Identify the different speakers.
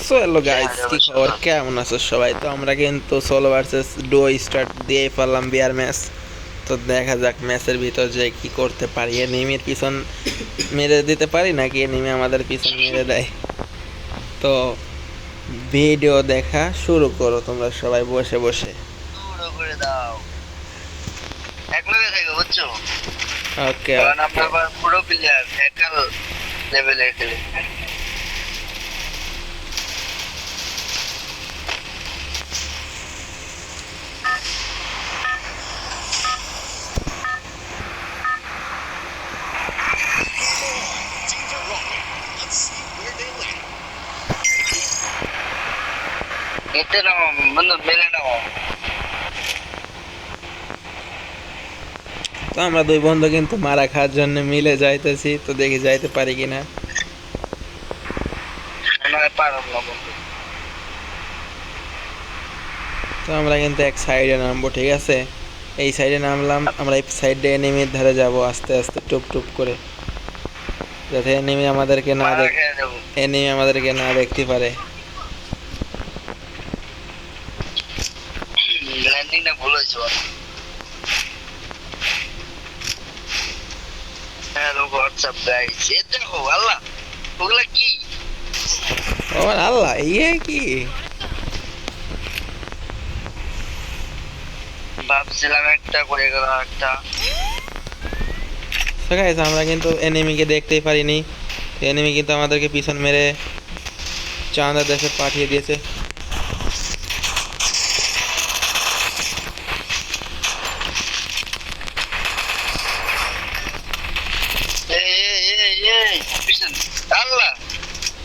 Speaker 1: So hello guys, কি খবর, কেমন আছো সবাই? তো আমরা কিন্তু সোলো ভার্সেস ডো স্টার্ট দিয়ে ফেললাম বিয়ার ম্যাচ। তো দেখা যাক ম্যাচের ভিতর যে কি করতে পারি। এনিমির পিছন মেরে দিতে পারি নাকি এনিমি আমাদের পিছন মেরে দেয়। তো ভিডিও দেখা শুরু করো তোমরা সবাই বসে বসে। ওকে, তো আমরা দুই বন্ধু কিন্তু মারা খাওয়ার জন্য মিলে যাইতেছি, তো দেখি যাইতে পারি কিনা। তো আমরা কিন্তু এক সাইডে নামবো, ঠিক আছে? এই সাইডে নামলাম, আমরা এই সাইডে এনিমির ধারে যাব আস্তে আস্তে টুপ টুপ করে, যাতে এনিমি আমাদেরকে না দেখতে পারে। ও আল্লাহ, ইয়ে কি তো গাইস, আমরা কিন্তু এনিমিকে দেখতেই পারিনি। এনিমি কিন্তু আমাদেরকে পিছন মেরে চাঁদা দেশে পাঠিয়ে দিয়েছে।